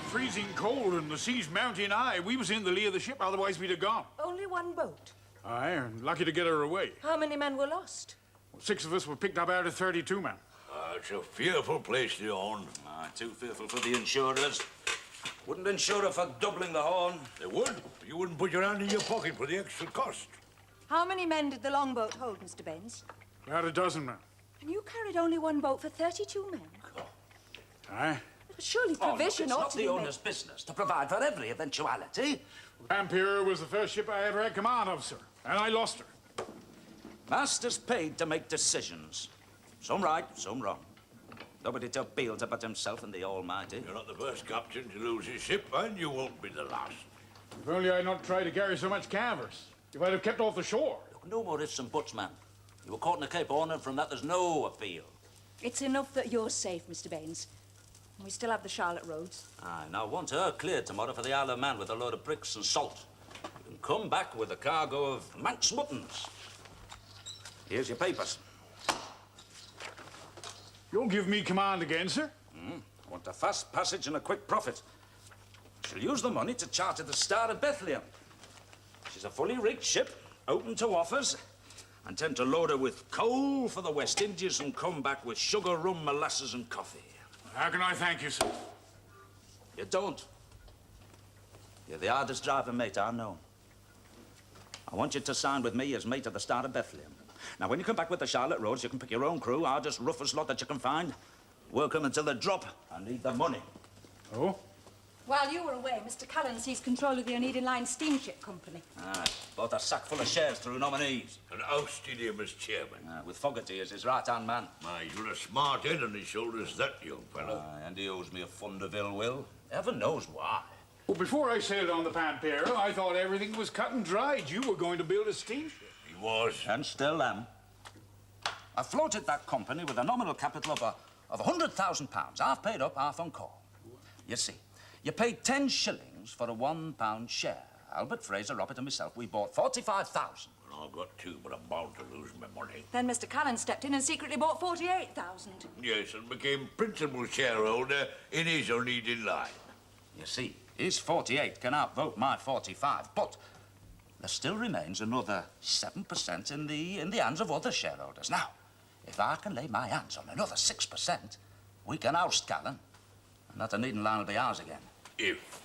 freezing cold and the sea's mounting high. We was in the lee of the ship, otherwise we'd have gone. Only one boat? Aye, and lucky to get her away. How many men were lost? Well, 6 of us were picked up out of 32 men. It's a fearful place to own. Too fearful for the insurers. Wouldn't insure her for doubling the horn. They would. You wouldn't put your hand in your pocket for the extra cost. How many men did the longboat hold, Mr. Baines? About a dozen men. And you carried only one boat for 32 men? Aye. Surely provision ought It's to not be the made. owner's business to provide for every eventuality. Vampire was the first ship I ever had command of, sir. And I lost her. Master's paid to make decisions. Some right, some wrong. Nobody to appeal to but himself and the Almighty. You're not the first captain to lose his ship, and you won't be the last. If only I'd not tried to carry so much canvas. If I'd have kept off the shore. Look, no more ifs and buts, man. You were caught in the Cape Horn, and from that there's no appeal. It's enough that you're safe, Mr. Baines. We still have the Charlotte roads. Aye, now want her cleared tomorrow for the Isle of Man with a load of bricks and salt. You can come back with a cargo of Manx muttons. Here's your papers. You'll give me command again, sir? Want a fast passage and a quick profit. She'll use the money to charter the Star of Bethlehem. She's a fully rigged ship, open to offers. I intend to load her with coal for the West Indies and come back with sugar, rum, molasses and coffee. How can I thank you, sir? You don't. You're the hardest driver, mate, I know. I want you to sign with me as mate of the Star of Bethlehem. Now, when you come back with the Charlotte Roads, you can pick your own crew, hardest, roughest lot that you can find. Work them until they drop. I need the money. Oh? While you were away, Mr. Callan seized control of the Onedin Line steamship company. Bought a sack full of shares through nominees. And ousted him as chairman. With Fogarty as his right-hand man. You've got a smart head on his shoulders, that young fellow. And he owes me a fund of ill will. Heaven knows why. Well, before I sailed on the Pampero, I thought everything was cut and dried. You were going to build a steamship. He was. And still am. I floated that company with a nominal capital of £100,000, half paid up, half on call. You see, you paid 10 shillings for a £1 share. Albert Fraser, Robert and myself, we bought 45,000. Well, I've got 2, but I'm bound to lose my money. Then Mr. Callan stepped in and secretly bought 48,000. Yes, and became principal shareholder in his Onedin Line. You see, his 48 can outvote my 45, but there still remains another 7% in the hands of other shareholders. Now, if I can lay my hands on another 6%, we can oust Callan, and that Onedin Line will be ours again. If.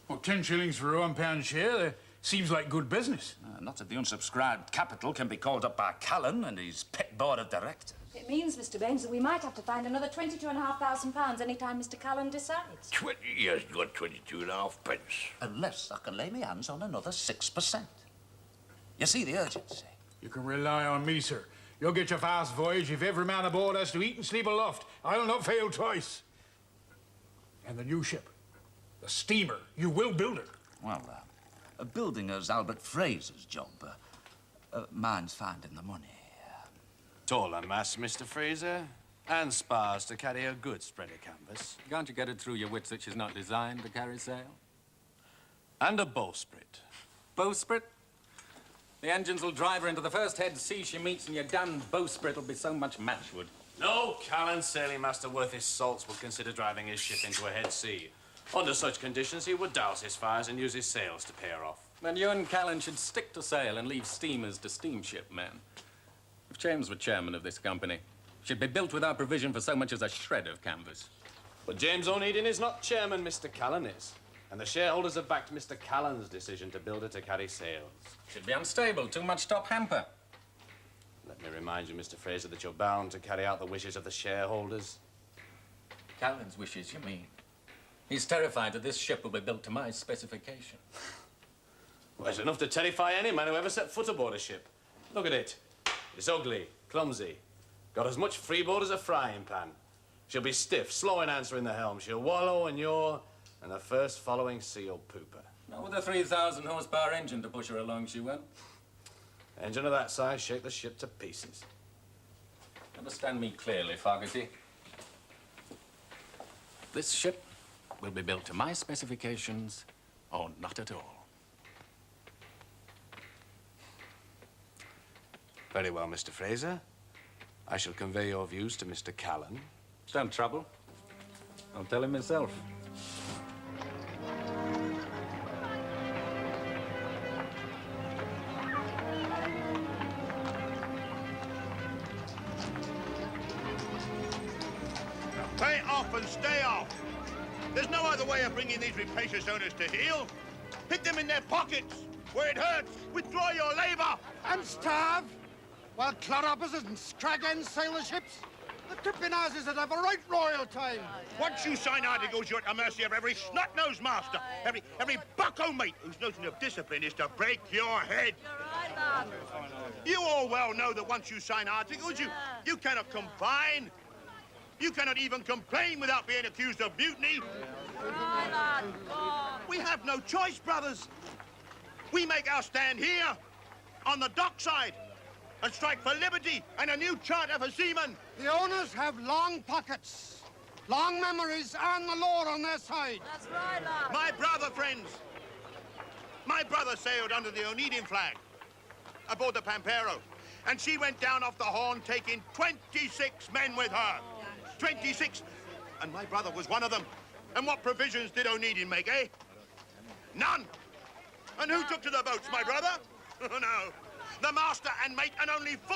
Well, 10 shillings for a £1 share, that seems like good business. Not if the unsubscribed capital can be called up by Callan and his pet board of directors. It means, Mr. Baines, that we might have to find another £22,500 any time Mr. Callan decides. 20 years got 22.5 pence. Unless I can lay my hands on another 6%. You see the urgency? You can rely on me, sir. You'll get your fast voyage if every man aboard has to eat and sleep aloft. I'll not fail twice. And the new ship, the steamer, you will build her. Well, building her's Albert Fraser's job. Mine's finding the money. Taller mass, Mr. Fraser, and spars to carry a good spread of canvas. Can't you get it through your wits that she's not designed to carry sail? And a bowsprit. Bowsprit? The engines will drive her into the first head sea she meets, and your damned bowsprit will be so much matchwood. No Callan sailing master worth his salts would consider driving his ship into a head sea. Under such conditions, he would douse his fires and use his sails to pay her off. Then you and Callan should stick to sail and leave steamers to steamship men. If James were chairman of this company, she'd be built without provision for so much as a shred of canvas. But James Onedin is not chairman, Mr. Callan is. And the shareholders have backed Mr. Callan's decision to build her to carry sails. She'd be unstable, too much top hamper. Let me remind you, Mr. Fraser, that you're bound to carry out the wishes of the shareholders. Callan's wishes, you mean? He's terrified that this ship will be built to my specification. Well, it's enough to terrify any man who ever set foot aboard a ship. Look at it. It's ugly, clumsy, got as much freeboard as a frying pan. She'll be stiff, slow in answering the helm. She'll wallow and yaw, and the first following seal pooper. Not with a 3,000 horsepower engine to push her along, she won't. Engine of that size, shake the ship to pieces. Understand me clearly, Fogarty. This ship will be built to my specifications, or not at all. Very well, Mr. Fraser. I shall convey your views to Mr. Callan. Don't trouble. I'll tell him myself. Pay it off and stay off. There's no other way of bringing these rapacious owners to heel. Hit them in their pockets, where it hurts. Withdraw your labour. And starve? While clodhoppers and scrag-ends sail the ships? The tripping houses would have a right royal time. Once you sign articles, you're at the mercy of every snot-nosed master, every bucko mate whose notion of discipline is to break your head. You all well know that once you sign articles, you cannot confine. You cannot even complain without being accused of mutiny. We have no choice, brothers. We make our stand here, on the dockside, and strike for liberty and a new charter for seamen. The owners have long pockets, long memories, and the law on their side. That's right, lad. My brother, friends. My brother sailed under the Onedin flag aboard the Pampero, and she went down off the Horn taking 26 men with her. 26. And my brother was one of them. And what provisions did Onedin make, eh? None. And who took to the boats, my brother? Oh, no. The master and mate, and only 4.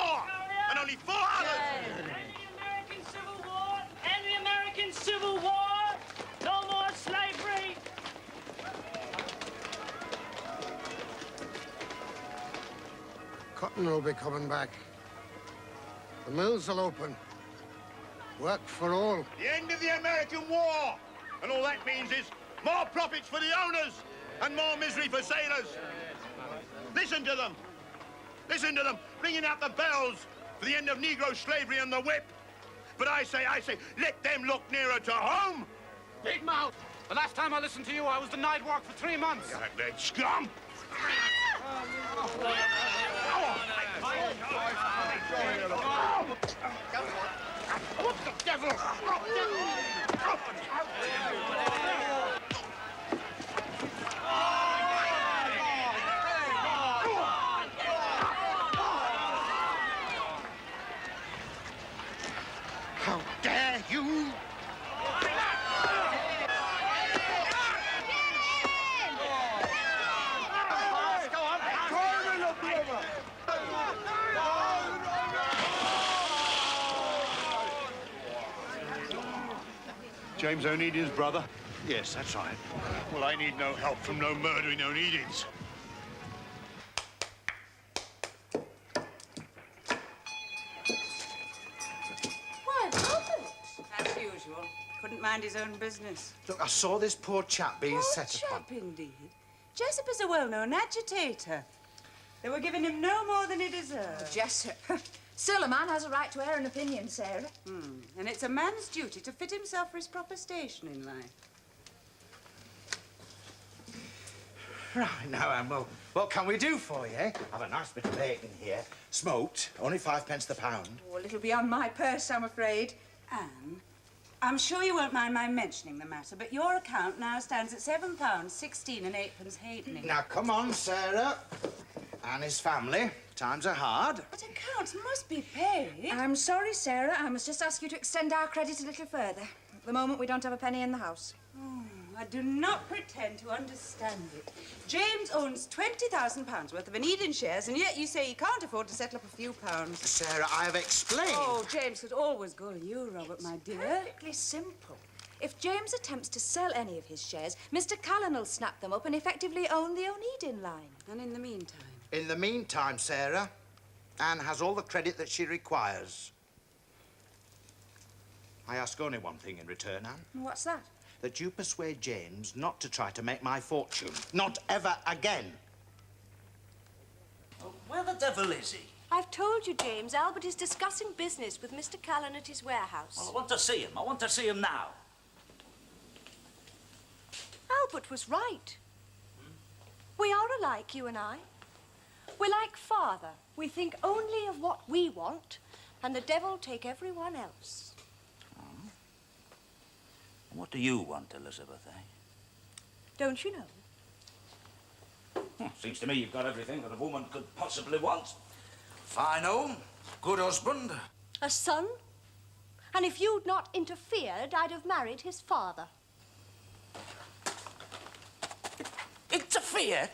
And only 4 others. End the American Civil War! End the American Civil War! No more slavery! Cotton will be coming back. The mills will open. Work for all. The end of the American war. And all that means is more profits for the owners and more misery for sailors. Listen to them. Listen to them, ringing out the bells for the end of Negro slavery and the whip. But I say, let them look nearer to home. Big mouth! The last time I listened to you, I was denied work for 3 months. That scum! What the devil? How dare you! James Onedin's brother? Yes, that's right. Well, I need no help from no murdering Onedins. Why, Robert? As usual. Couldn't mind his own business. Look, I saw this poor chap being set upon. Chap, indeed. Jessup is a well-known agitator. They were giving him no more than he deserved. Jessup. Still, a man has a right to air an opinion, Sarah. And it's a man's duty to fit himself for his proper station in life. Right, now, Anne, well, what can we do for you, eh? Have a nice bit of bacon here. Smoked, only 5p the pound. Oh, a little beyond my purse, I'm afraid. Anne, I'm sure you won't mind my mentioning the matter, but your account now stands at £7, 16 and 8p halfpenny. Now, come on, Sarah. And his family. Times are hard. But accounts must be paid. I'm sorry, Sarah. I must just ask you to extend our credit a little further. At the moment, we don't have a penny in the house. Oh, I do not pretend to understand it. James owns £20,000 worth of Onedin shares, and yet you say he can't afford to settle up a few pounds. Sarah, I have explained. Oh, James could always gull you, Robert, my dear. Perfectly simple. If James attempts to sell any of his shares, Mr. Callan will snap them up and effectively own the Onedin Line. And in the meantime? In the meantime, Sarah, Anne has all the credit that she requires. I ask only one thing in return, Anne. What's that? That you persuade James not to try to make my fortune. Not ever again. Oh, where the devil is he? I've told you, James. Albert is discussing business with Mr. Callan at his warehouse. Well, I want to see him. I want to see him now. Albert was right. We are alike, you and I. We're like father. We think only of what we want, and the devil take everyone else. What do you want, Elizabeth, eh? Don't you know? Seems to me you've got everything that a woman could possibly want. Fine home, good husband. A son? And if you'd not interfered, I'd have married his father. Interfere?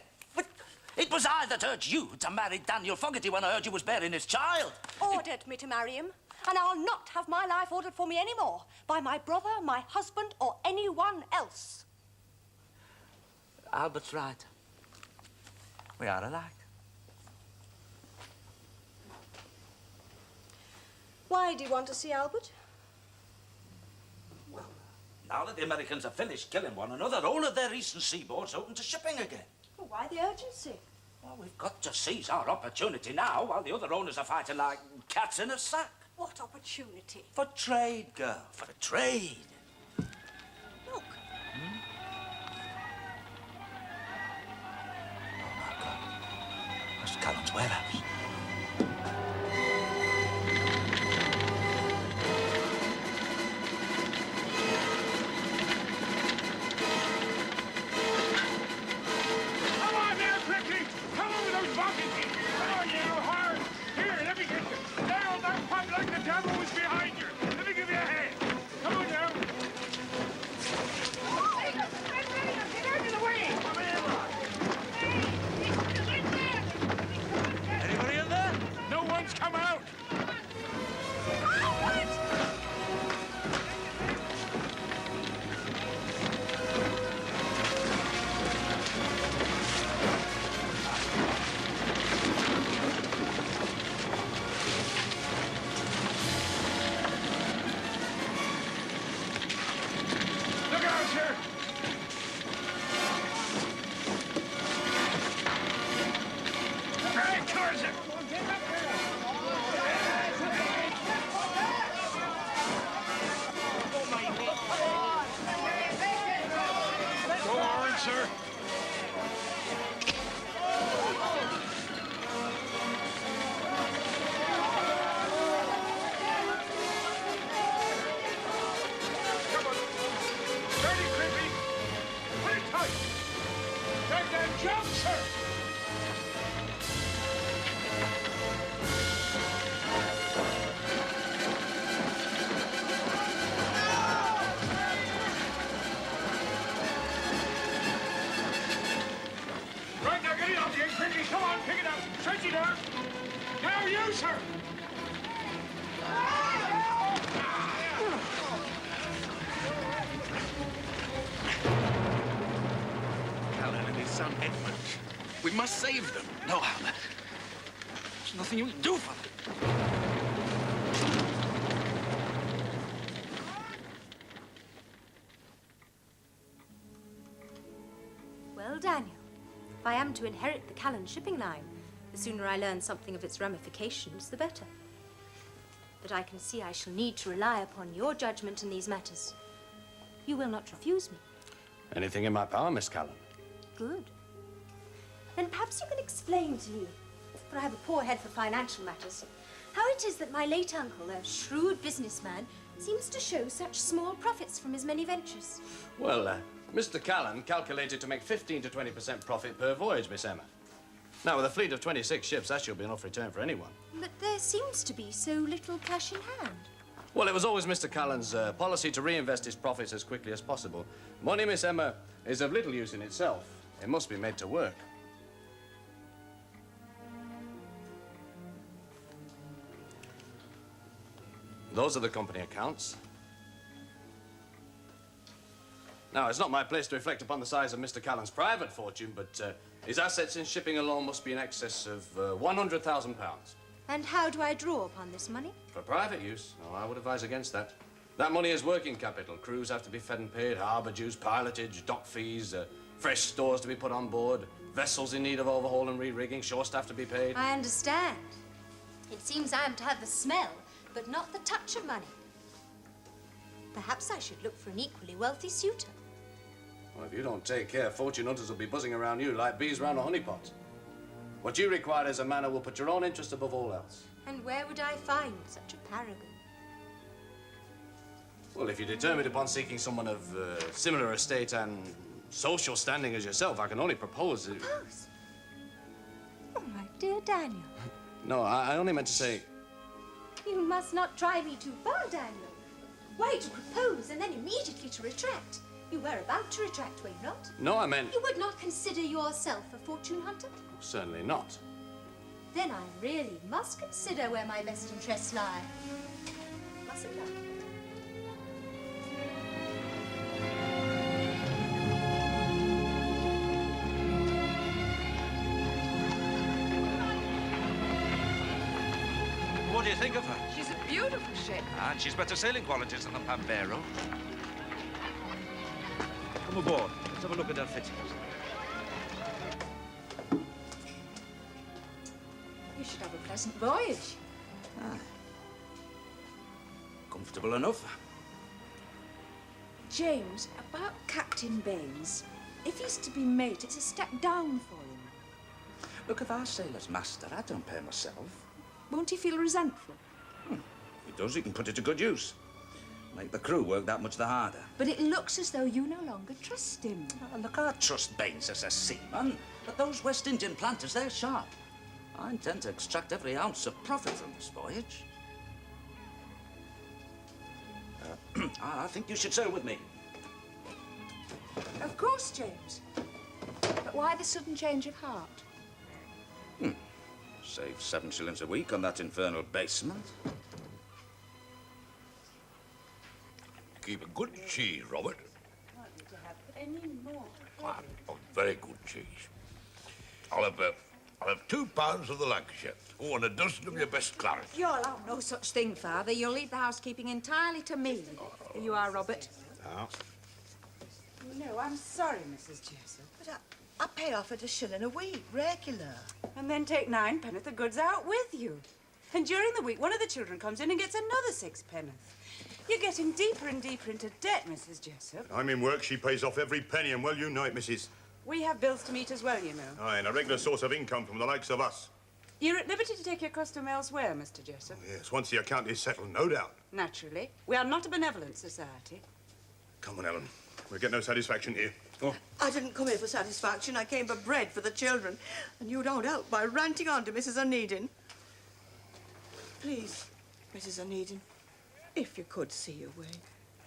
It was I that urged you to marry Daniel Fogarty when I heard you was bearing his child. Ordered me to marry him, and I'll not have my life ordered for me anymore by my brother, my husband, or anyone else. Albert's right. We are alike. Why do you want to see Albert? Well, now that the Americans have finished killing one another, all of their eastern seaboard's open to shipping again. Well, why the urgency? Well, we've got to seize our opportunity now while the other owners are fighting like cats in a sack. What opportunity? For trade, girl, for trade. Look. Oh, my God. That's Callan's warehouse. We must save them. No, Albert. There's nothing you can do for them. Well, Daniel, if I am to inherit the Callan shipping line, the sooner I learn something of its ramifications, the better. But I can see I shall need to rely upon your judgment in these matters. You will not refuse me. Anything in my power, Miss Callan. Good. Then perhaps you can explain to me, for I have a poor head for financial matters, how it is that my late uncle, a shrewd businessman, seems to show such small profits from his many ventures. Well, Mr. Callan calculated to make 15 to 20% profit per voyage, Miss Emma. Now, with a fleet of 26 ships, that should be enough return for anyone. But there seems to be so little cash in hand. Well, it was always Mr. Callan's policy to reinvest his profits as quickly as possible. Money, Miss Emma, is of little use in itself. It must be made to work. Those are the company accounts. Now, it's not my place to reflect upon the size of Mr. Callan's private fortune, but his assets in shipping alone must be in excess of £100,000. And how do I draw upon this money? For private use? Oh, I would advise against that. That money is working capital. Crews have to be fed and paid, harbour dues, pilotage, dock fees, fresh stores to be put on board, vessels in need of overhaul and re-rigging, shore staff to be paid. I understand. It seems I am to have the smell, but not the touch of money. Perhaps I should look for an equally wealthy suitor. Well, if you don't take care, fortune hunters will be buzzing around you like bees around a honeypot. What you require is a man who will put your own interest above all else. And where would I find such a paragon? Well, if you're determined upon seeking someone of similar estate and social standing as yourself, I can only propose... Propose? Oh, my dear Daniel. No, I only meant to say... You must not try me too far, Daniel. Why to propose and then immediately to retract? You were about to retract, were you not? No, I meant... You would not consider yourself a fortune hunter? Certainly not. Then I really must consider where my best interests lie. Mustn't I? What do you think of her? She's a beautiful ship. And she's better sailing qualities than the Pampero. Come aboard. Let's have a look at her fittings. You should have a pleasant voyage. Ah. Comfortable enough. James, about Captain Baines. If he's to be mate, it's a step down for him. Look, if I sail as master, I don't pay myself. Won't he feel resentful? If he does, he can put it to good use. Make the crew work that much the harder. But it looks as though you no longer trust him. Oh, look, I trust Baines as a seaman, but those West Indian planters, they're sharp. I intend to extract every ounce of profit from this voyage. I think you should sail with me. Of course, James. But why the sudden change of heart? Save 7 shillings a week on that infernal basement. Keep a good cheese, Robert. Any more? Oh, very good cheese. I'll have 2 pounds of the Lancashire. Oh, and a dozen of your best claret. You'll have no such thing, Father. You'll leave the housekeeping entirely to me. Here you are, Robert. Oh. No, I'm sorry, Mrs. Jessup. But I pay off at a shilling a week, regular. And then take 9p of the goods out with you. And during the week, one of the children comes in and gets another 6p. You're getting deeper and deeper into debt, Mrs. Jessup. I'm in work, she pays off every penny, and well, you know it, missus. We have bills to meet as well, you know. Aye, and a regular source of income from the likes of us. You're at liberty to take your custom elsewhere, Mr. Jessup. Yes, once the account is settled, no doubt. Naturally. We are not a benevolent society. Come on, Ellen. We'll get no satisfaction here. Oh. I didn't come here for satisfaction. I came for bread for the children. And you don't help by ranting on to Mrs. Onedin. Please, Mrs. Onedin, if you could see your way,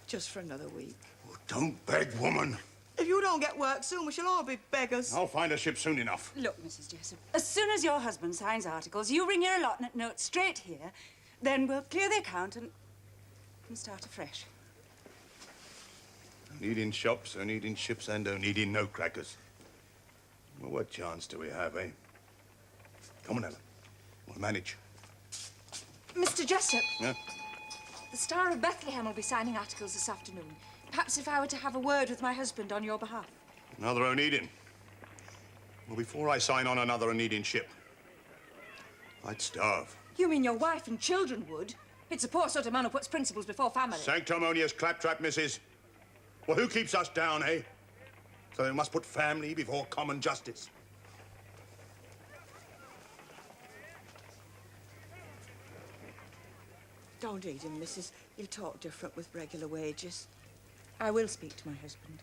just for another week. Oh, don't beg, woman. If you don't get work soon, we shall all be beggars. I'll find a ship soon enough. Look, Mrs. Jessup, as soon as your husband signs articles, you bring your allotment note straight here. Then we'll clear the account and start afresh. Onedin shops, Onedin ships, and Onedin no crackers. Well, what chance do we have, eh? Come on, Ellen. We'll manage. Mr. Jessup. Yeah? The Star of Bethlehem will be signing articles this afternoon. Perhaps if I were to have a word with my husband on your behalf. Another Onedin. Well, before I sign on another Onedin ship, I'd starve. You mean your wife and children would? It's a poor sort of man who puts principles before family. Sanctimonious claptrap, missus. Well, who keeps us down, eh? So they must put family before common justice. Don't eat him, Mrs. He'll talk different with regular wages. I will speak to my husband.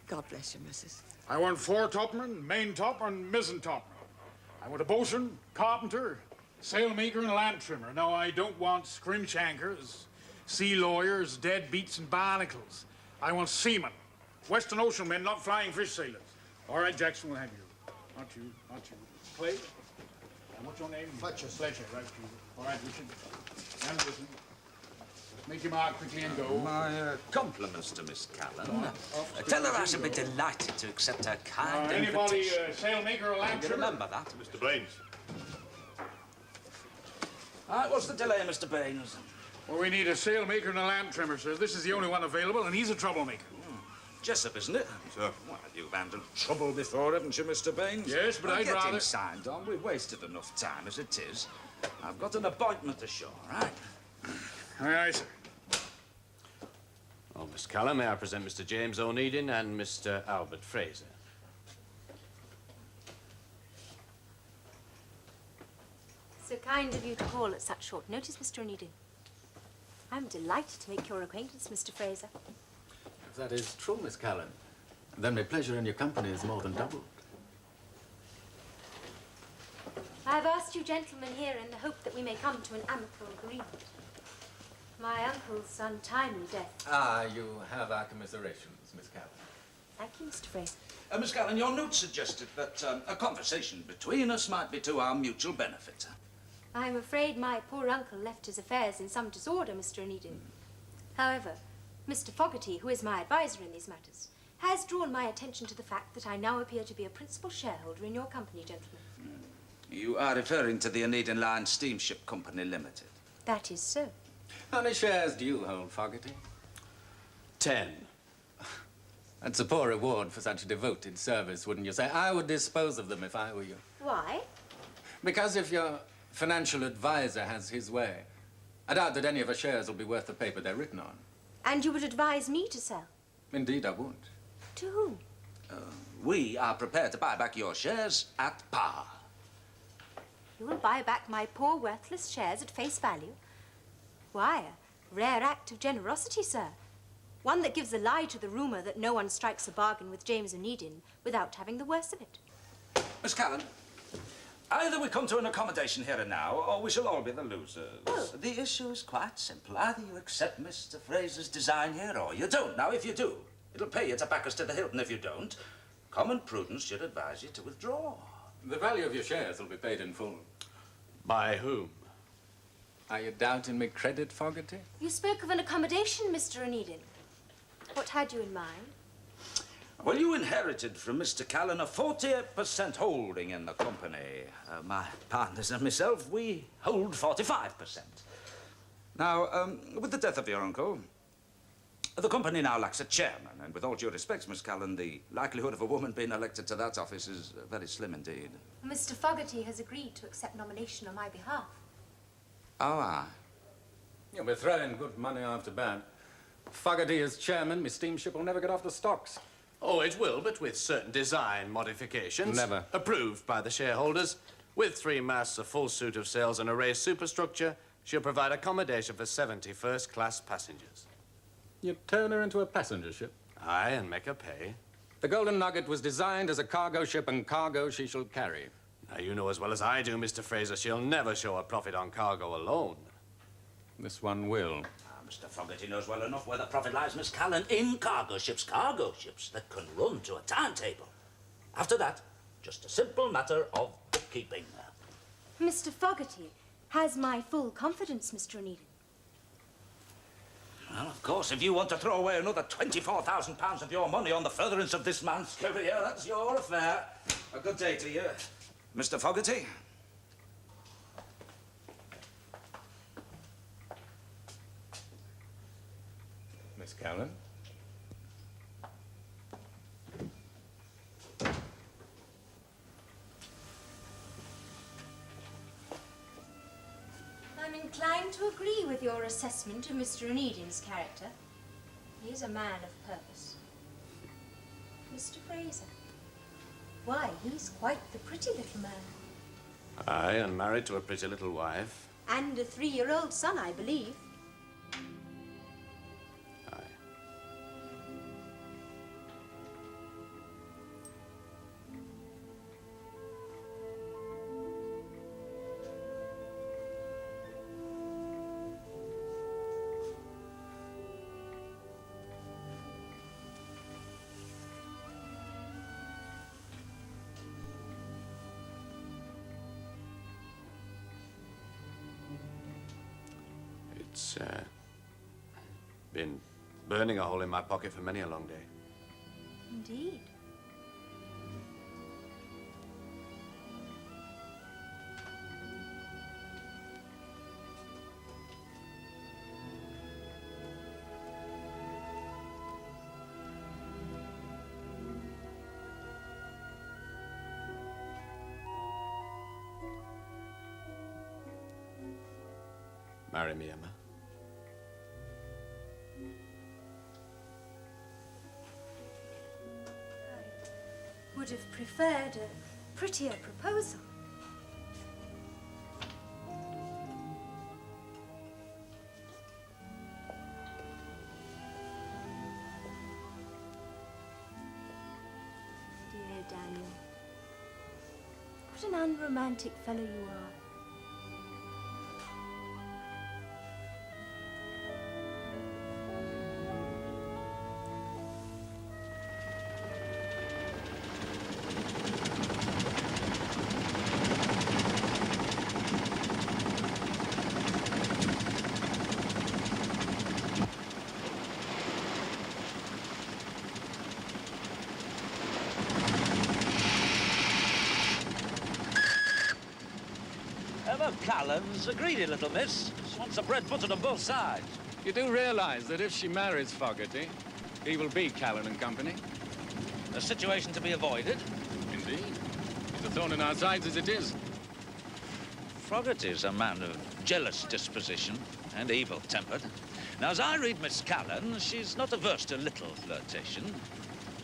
God bless you, Mrs. I want foretopman, main top, and mizzen top. I want a boatswain, carpenter, sailmaker, and a lamp trimmer. No, I don't want scrimch anchors, sea lawyers, deadbeats, and barnacles. I want seamen, Western Ocean men, not flying fish sailors. All right, Jackson, we'll have you. Not you, not you. Clay? And what's your name? Fletcher. Fletcher, right, you. All right, Richard. And listen. Make your mark quickly and go. My compliments to Miss Callan. Tell her I should be delighted to accept her kind Anybody, invitation. sailmaker or lamp trimmer? Remember that. Mr. Baines. All right, what's the delay, Mr. Baines? Well, we need a sailmaker and a lamp trimmer, sir. This is the only one available, and he's a troublemaker. Jessup, isn't it? Sir. Well, you've handled trouble before, haven't you, Mr. Baines? Yes, but I'd Get rather... him signed on. We've wasted enough time as it is. I've got an appointment ashore, right? Aye, aye, sir. Well, Miss Callan, may I present Mr. James Onedin and Mr. Albert Fraser? So kind of you to call at such short notice, Mr. Onedin. I'm delighted to make your acquaintance, Mr. Fraser. If that is true, Miss Callan, then my pleasure in your company is more than doubled. I've asked you gentlemen here in the hope that we may come to an amicable agreement. My uncle's untimely death. Ah, you have our commiserations, Miss Callan. Thank you, Mr. Fraser. Miss Callan, your note suggested that a conversation between us might be to our mutual benefit. I'm afraid my poor uncle left his affairs in some disorder, Mr. Onedin. However, Mr. Fogarty, who is my advisor in these matters, has drawn my attention to the fact that I now appear to be a principal shareholder in your company, gentlemen. You are referring to the Onedin Line Steamship Company Limited. That is so. How many shares do you hold, Fogarty? 10. That's a poor reward for such devoted service, wouldn't you say? I would dispose of them if I were you. Why? Because if your financial advisor has his way, I doubt that any of our shares will be worth the paper they're written on. And you would advise me to sell? Indeed, I would. To whom? We are prepared to buy back your shares at par. You will buy back my poor, worthless shares at face value? Why, a rare act of generosity, sir. One that gives a lie to the rumor that no one strikes a bargain with James Onedin without having the worst of it. Miss Callan, either we come to an accommodation here and now, or we shall all be the losers. Oh. The issue is quite simple. Either you accept Mr. Fraser's design here, or you don't. Now, if you do, it'll pay you to back us to the Hilton. If you don't, common prudence should advise you to withdraw. The value of your shares will be paid in full. By whom? Are you doubting me credit, Fogarty? You spoke of an accommodation, Mr. Onedin. What had you in mind? Well, you inherited from Mr. Callan a 48% holding in the company. My partners and myself, we hold 45%. Now, with the death of your uncle, the company now lacks a chairman, and with all due respect, Miss Callan, the likelihood of a woman being elected to that office is very slim indeed. Mr. Fogarty has agreed to accept nomination on my behalf. Oh, aye. Yeah, we're throwing good money after bad. Fogarty as chairman, my steamship will never get off the stocks. Oh, it will, but with certain design modifications. Never. Approved by the shareholders. With 3 masts, a full suit of sails, and a raised superstructure, she'll provide accommodation for 70 first-class passengers. You'd turn her into a passenger ship? Aye, and make her pay. The Golden Nugget was designed as a cargo ship, and cargo she shall carry. Now, you know as well as I do, Mr. Fraser, she'll never show a profit on cargo alone. This one will. Mr. Fogarty knows well enough where the profit lies, Miss Callan, in cargo ships that can run to a timetable. After that, just a simple matter of bookkeeping. Mr. Fogarty has my full confidence, Mr. Onedin. Well, of course, if you want to throw away another £24,000 of your money on the furtherance of this man's career, that's your affair. A good day to you. Mr. Fogarty? Miss Callan? I'm inclined to agree with your assessment of Mr. Onedin's character. He is a man of purpose. Mr. Fraser. Why, he's quite the pretty little man. Aye, and married to a pretty little wife. And a 3-year-old son, I believe. Aye. It's been burning a hole in my pocket for many a long day. Indeed. Marry me, Emma. Would have preferred a prettier proposal. Dear Daniel, what an unromantic fellow you are. Callan's a greedy little miss. She wants the bread buttered on both sides. You do realize that if she marries Fogarty, he will be Callan and Company? A situation to be avoided. Indeed. He's a thorn in our sides as it is. Fogarty's a man of jealous disposition and evil-tempered. Now, as I read Miss Callan, she's not averse to a little flirtation.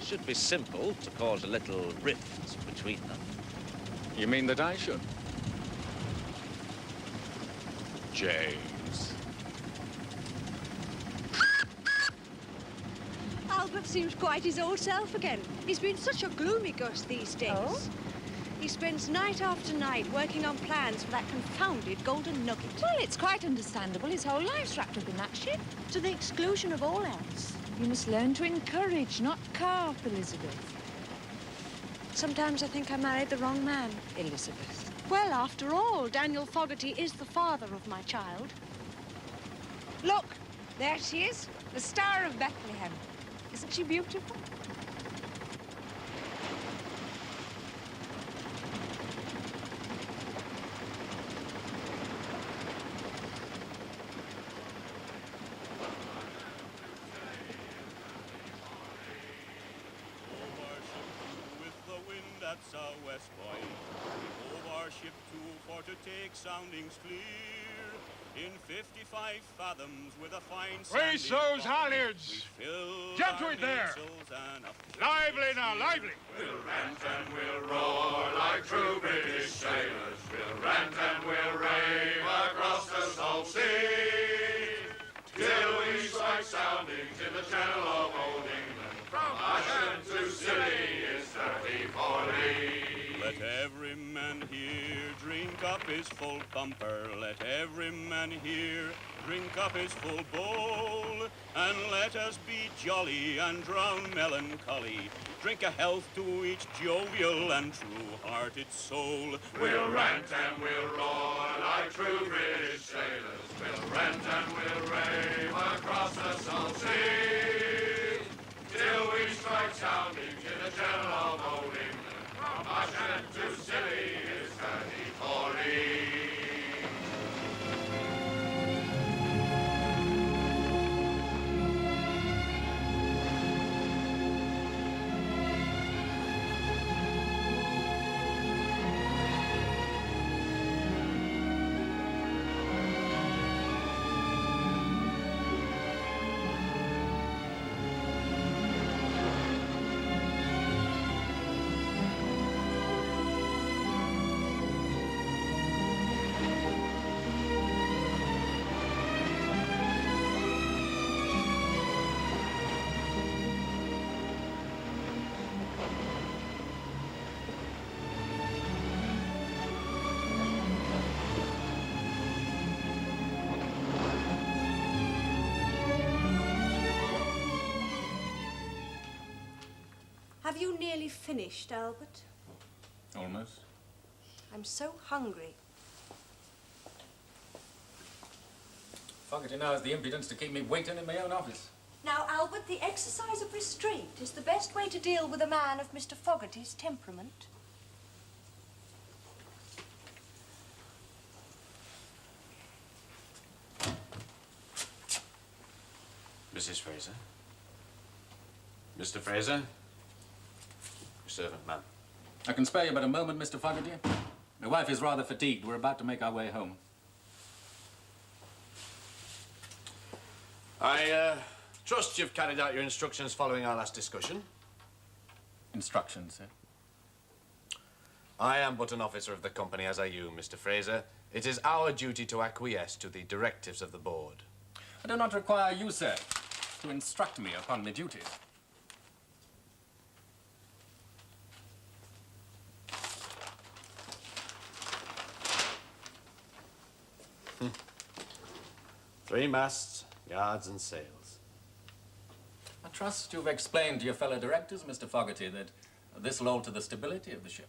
Should be simple to cause a little rift between them. You mean that I should? James. Albert seems quite his old self again. He's been such a gloomy ghost these days. Oh? He spends night after night working on plans for that confounded golden nugget. Well, it's quite understandable. His whole life's wrapped up in that ship. To the exclusion of all else. You must learn to encourage, not carp, Elizabeth. Sometimes I think I married the wrong man. Elizabeth. Well, after all, Daniel Fogarty is the father of my child. Look, there she is, the Star of Bethlehem. Isn't she beautiful? Southwest point. Hove our ship to for to take soundings clear. In 55 fathoms with a fine Raise those halyards! Get to it there! Lively now, lively! We'll rant and we'll roar like true British sailors. We'll rant and we'll rave across the salt sea. Till we strike soundings in the channel of Old England. From Ashton to Scilly is 34 leagues. Let every man here drink up his full bumper. Let every man here drink up his full bowl. And let us be jolly and drown melancholy. Drink a health to each jovial and true-hearted soul. We'll rant and we'll roar like true British sailors. We'll rant and we'll rave across the salt sea. Till we strike soundings in the channel of Old England. From Ashton to Scilly is 34 leagues. Have you nearly finished, Albert? Almost. I'm so hungry. Fogarty now has the impudence to keep me waiting in my own office. Now, Albert, the exercise of restraint is the best way to deal with a man of Mr. Fogarty's temperament. Mrs. Fraser? Mr. Fraser? Your servant, ma'am. I can spare you but a moment, Mr. Fogarty. My wife is rather fatigued. We're about to make our way home. I trust you've carried out your instructions following our last discussion. Instructions, sir? I am but an officer of the company, as are you, Mr. Fraser. It is our duty to acquiesce to the directives of the board. I do not require you, sir, to instruct me upon my duties. Three masts, yards and sails. I trust you've explained to your fellow directors, Mr. Fogarty, that this will alter the stability of the ship.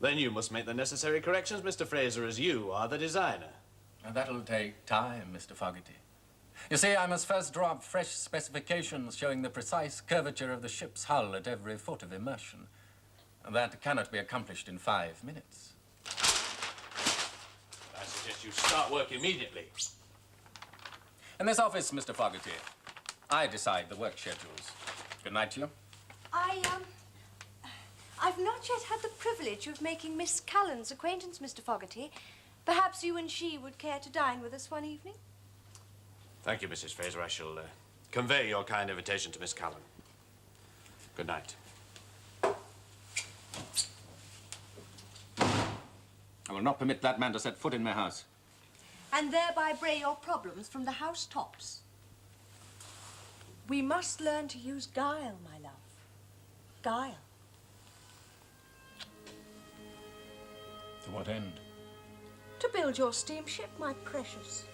Then you must make the necessary corrections, Mr. Fraser, as you are the designer. And that'll take time, Mr. Fogarty. You see, I must first draw up fresh specifications showing the precise curvature of the ship's hull at every foot of immersion. And that cannot be accomplished in 5 minutes. I suggest you start work immediately. In this office, Mr. Fogarty, I decide the work schedules. Good night to you. I've not yet had the privilege of making Miss Callan's acquaintance, Mr. Fogarty. Perhaps you and she would care to dine with us one evening? Thank you, Mrs. Fraser. I shall convey your kind invitation to Miss Callan. Good night. I will not permit that man to set foot in my house. And thereby bray your problems from the housetops. We must learn to use guile, my love. Guile. To what end? To build your steamship, my precious.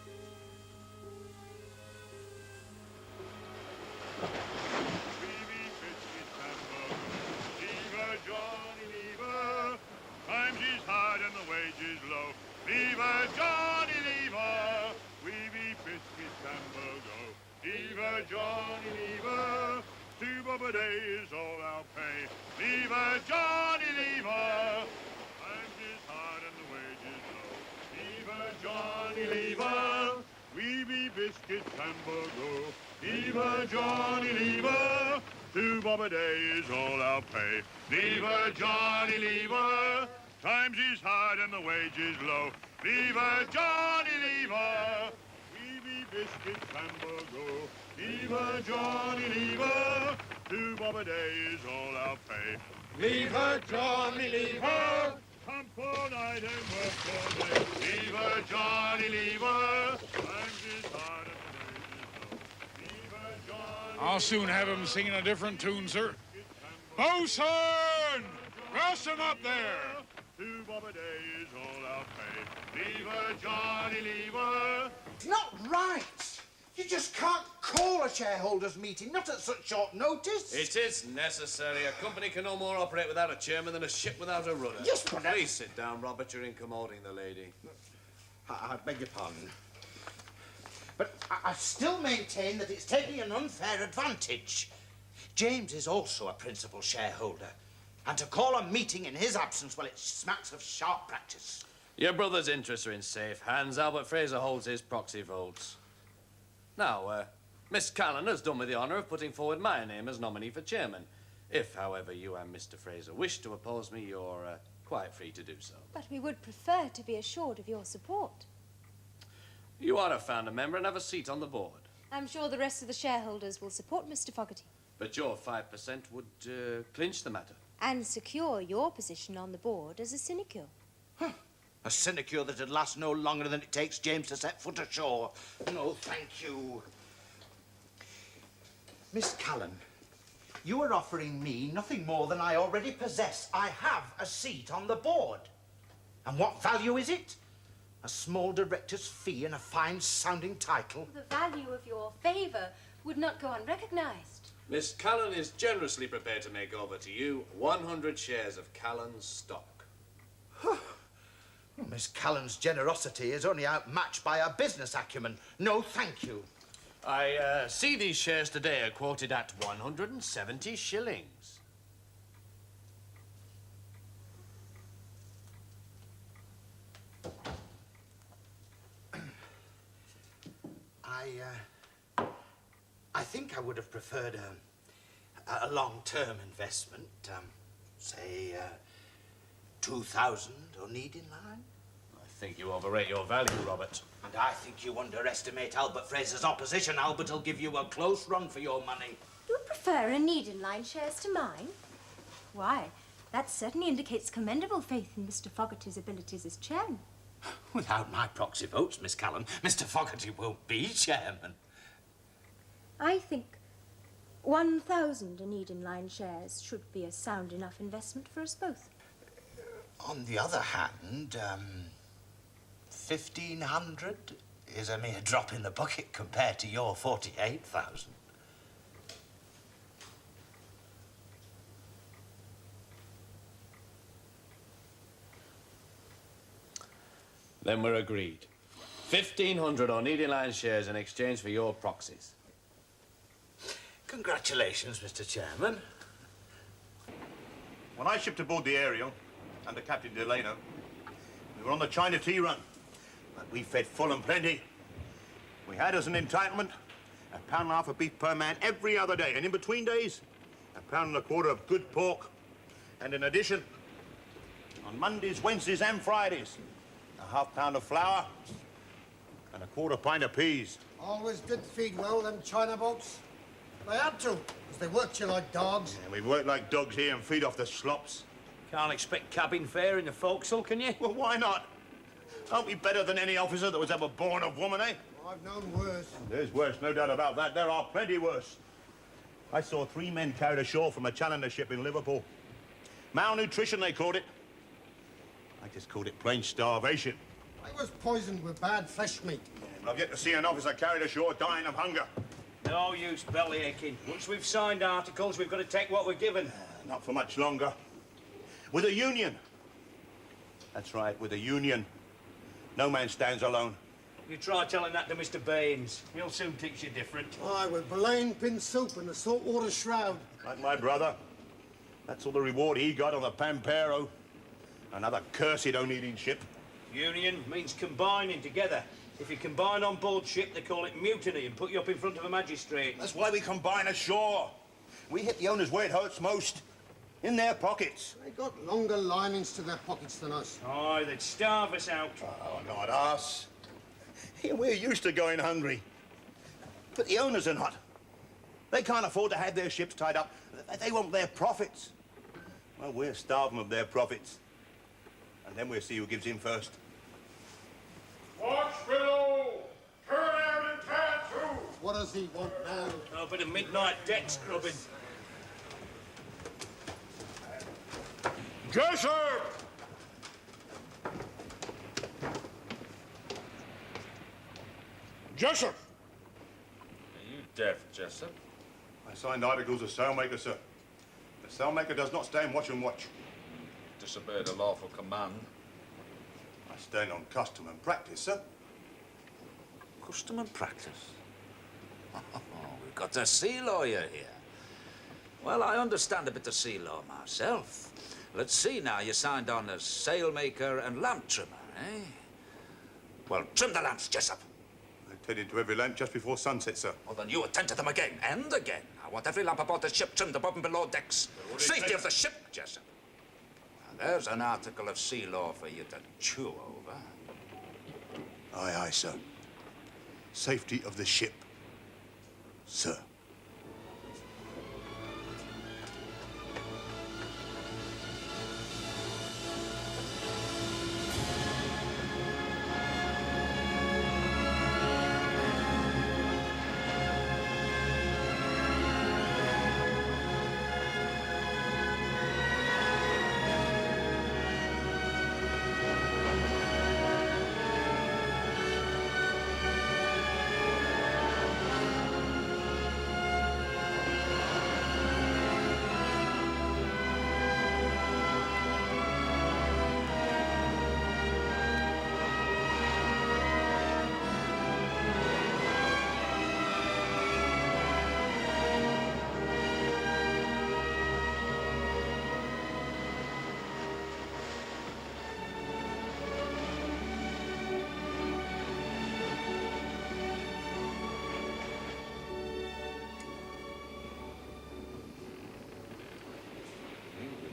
Lever, Johnny, lever. Times is hard and the wages low. Lever, Johnny, lever. We be biscuits and we'll go. Lever, Johnny, lever. 2 bob a day is all I'll pay. Lever, Johnny, lever. Times is hard and the wages low. Lever, Johnny, lever. We be biscuits and we'll go. Lever, Johnny, lever. 2 bob a day is all I'll pay. Lever, Johnny, lever. Times is hard and the wages low. Lever, Johnny, lever. We be biscuits and we'll go. Lever, Johnny, lever. 2 bob a day is all I'll pay. Lever, Johnny, lever. Pump all night and work all day. Lever, Johnny, lever. Times is hard and the wages low. Lever, Johnny. I'll soon have him singing a different tune, sir. Bosun! Rest him up there! 2 bob a day is all I'll pay. Lever, Johnny, lever. It's not right. You just can't call a shareholders' meeting, not at such short notice. It is necessary. A company can no more operate without a chairman than a ship without a rudder. Yes, but... Please sit down, Robert. You're incommoding the lady. I beg your pardon. But I still maintain that it's taking an unfair advantage. James is also a principal shareholder. And to call a meeting in his absence, well, it smacks of sharp practice. Your brother's interests are in safe hands. Albert Fraser holds his proxy votes. Now, Miss Callan has done me the honour of putting forward my name as nominee for chairman. If, however, you and Mr. Fraser wish to oppose me, you're quite free to do so. But we would prefer to be assured of your support. You are a founder member and have a seat on the board. I'm sure the rest of the shareholders will support Mr. Fogarty. But your 5% would clinch the matter. And secure your position on the board as a sinecure. A sinecure that'd last no longer than it takes James to set foot ashore. No, thank you. Miss Callan, you are offering me nothing more than I already possess. I have a seat on the board. And what value is it? A small director's fee and a fine-sounding title. The value of your favour would not go unrecognised. Miss Callan is generously prepared to make over to you 100 shares of Callan's stock. Well, Miss Callan's generosity is only outmatched by her business acumen. No, thank you. I see these shares today are quoted at 170 shillings. I think I would have preferred a long-term investment, say 2,000 Onedin Line. I think you overrate your value, Robert. And I think you underestimate Albert Fraser's opposition. Albert will give you a close run for your money. You prefer Onedin Line shares to mine? Why, that certainly indicates commendable faith in Mr. Fogarty's abilities as chairman. Without my proxy votes, Miss Callan, Mr. Fogarty won't be chairman. I think 1,000 Onedin Line shares should be a sound enough investment for us both. On the other hand, 1,500 is a mere drop in the bucket compared to your 48,000. Then we're agreed. 1,500 Onedin Line shares in exchange for your proxies. Congratulations, Mr. Chairman. When I shipped aboard the Ariel under Captain Delano, we were on the China Tea Run. But we fed full and plenty. We had as an entitlement £1.50 of beef per man every other day, and in between days, £1.25 of good pork. And in addition, on Mondays, Wednesdays and Fridays, ½ pound of flour and ¼ pint of peas. Always did feed well, them China boats. They had to, because they worked you like dogs. Yeah, we work like dogs here and feed off the slops. Can't expect cabin fare in the forecastle, can you? Well, why not? Aren't we better than any officer that was ever born of woman, eh? I've known worse. There's worse, no doubt about that. There are plenty worse. I saw 3 men carried ashore from a chandler ship in Liverpool. Malnutrition, they called it. I just called it plain starvation. I was poisoned with bad flesh meat. I've yet to see an officer carried ashore dying of hunger. No use belly aching. Once we've signed articles, we've got to take what we're given. Not for much longer. With a union. That's right, with a union. No man stands alone. You try telling that to Mr. Baines. He'll soon teach you different. Aye, with Belaine pin soup and a saltwater shroud. Like my brother. That's all the reward he got on the Pampero. Another cursed Onedin ship. Union means combining together. If you combine on board ship, they call it mutiny and put you up in front of a magistrate. That's why we combine ashore. We hit the owners where it hurts most. In their pockets. They got longer linings to their pockets than us. Aye, they'd starve us out. Oh, not us. We're used to going hungry. But the owners are not. They can't afford to have their ships tied up. They want their profits. Well, we're starving of their profits. And then we'll see who gives in first. Watch below! Turn out and tattoo! What does he want now? Oh, a bit of midnight deck scrubbing. Jakso! Jakso! Are you deaf, Jessup? I signed articles as sailmaker, sir. The sailmaker does not stand watch and watch. Disobeyed a lawful command. I stand on custom and practice, sir. Custom and practice? Oh, we've got a sea lawyer here. Well, I understand a bit of sea law myself. Let's see now, you signed on as sailmaker and lamp trimmer, eh? Well, trim the lamps, Jessup. I attended to every lamp just before sunset, sir. Well, then you attend to them again and again. I want every lamp aboard the ship trimmed above and below decks. Safety of the ship, Jessup. Now, there's an article of sea law for you to chew over. Aye, aye, sir. Safety of the ship, sir.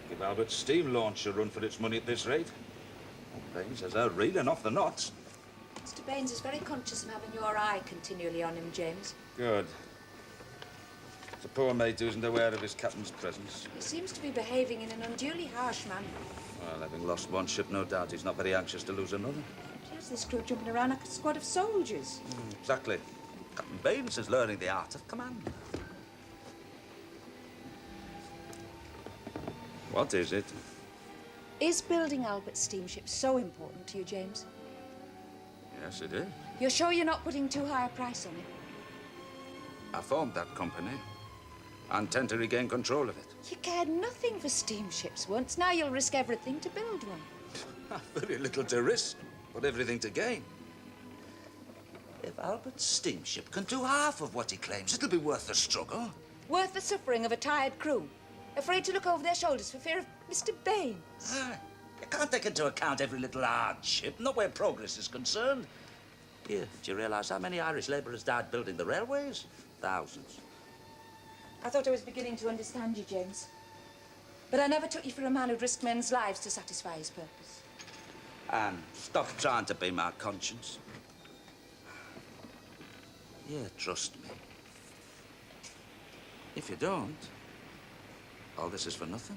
Give Albert's steam launch a run for its money at this rate. Baines says they're reeling off the knots. Mr. Baines is very conscious of having your eye continually on him, James. Good. It's a poor mate who isn't aware of his captain's presence. He seems to be behaving in an unduly harsh manner. Well, having lost one ship, no doubt he's not very anxious to lose another. He has this crew jumping around like a squad of soldiers. Exactly. Captain Baines is learning the art of command. What is it? Is building Albert's steamship so important to you, James? Yes, it is. You're sure you're not putting too high a price on it? I formed that company and intend to regain control of it. You cared nothing for steamships once. Now you'll risk everything to build one. Very little to risk, but everything to gain. If Albert's steamship can do half of what he claims, it'll be worth the struggle. Worth the suffering of a tired crew, afraid to look over their shoulders for fear of Mr. Baines. Aye. You can't take into account every little hardship, not where progress is concerned. Here, do you realise how many Irish labourers died building the railways? Thousands. I thought I was beginning to understand you, James. But I never took you for a man who'd risk men's lives to satisfy his purpose. And stop trying to be my conscience. Yeah, trust me. If you don't, all this is for nothing.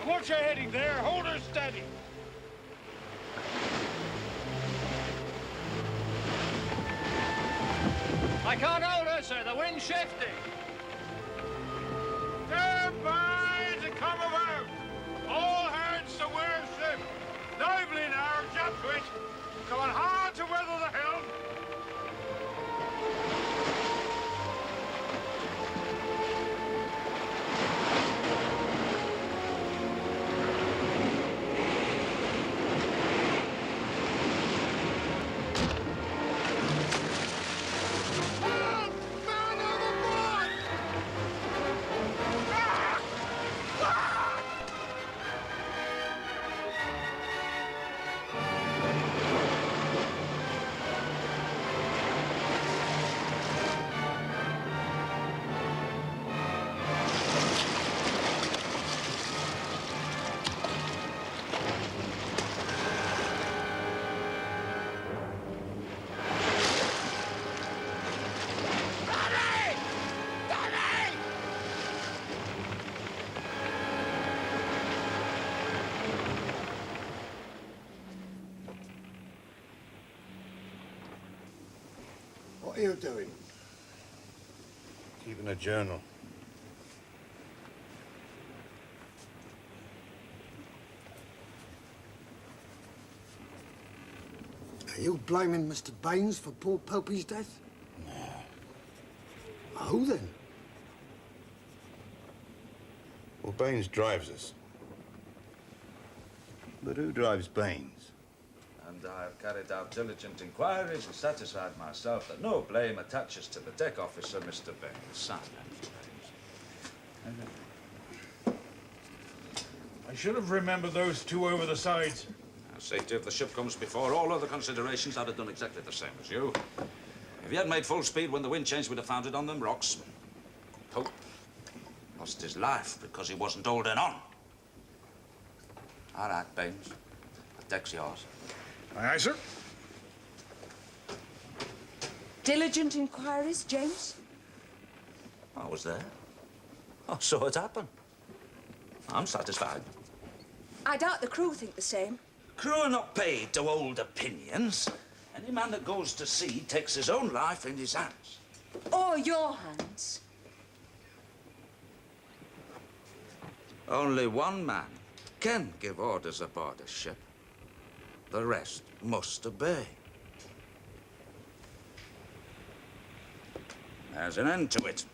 Watch your heading there. Hold her steady. I can't hold her, sir. The wind's shifting. Stand by to come about. All hands to worship. Lively now, jump to it. Going hard to weather the helm. What are you doing? Keeping a journal. Are you blaming Mr. Baines for poor Popey's death? No. Who then? Well, Baines drives us. But who drives Baines? And I have carried out diligent inquiries and satisfied myself that no blame attaches to the deck officer, Mr. Baines. Sign that. I should have remembered those two over the sides. The safety of the ship comes before all other considerations. I'd have done exactly the same as you. If he had made full speed when the wind changed, we'd have found it on them rocks. Pope lost his life because he wasn't holding on. All right, Baines. The deck's yours. Aye, aye, sir. Diligent inquiries, James? I was there. I saw it happen. I'm satisfied. I doubt the crew think the same. Crew are not paid to hold opinions. Any man that goes to sea takes his own life in his hands. Or your hands. Only one man can give orders aboard a ship. The rest must obey. There's an end to it.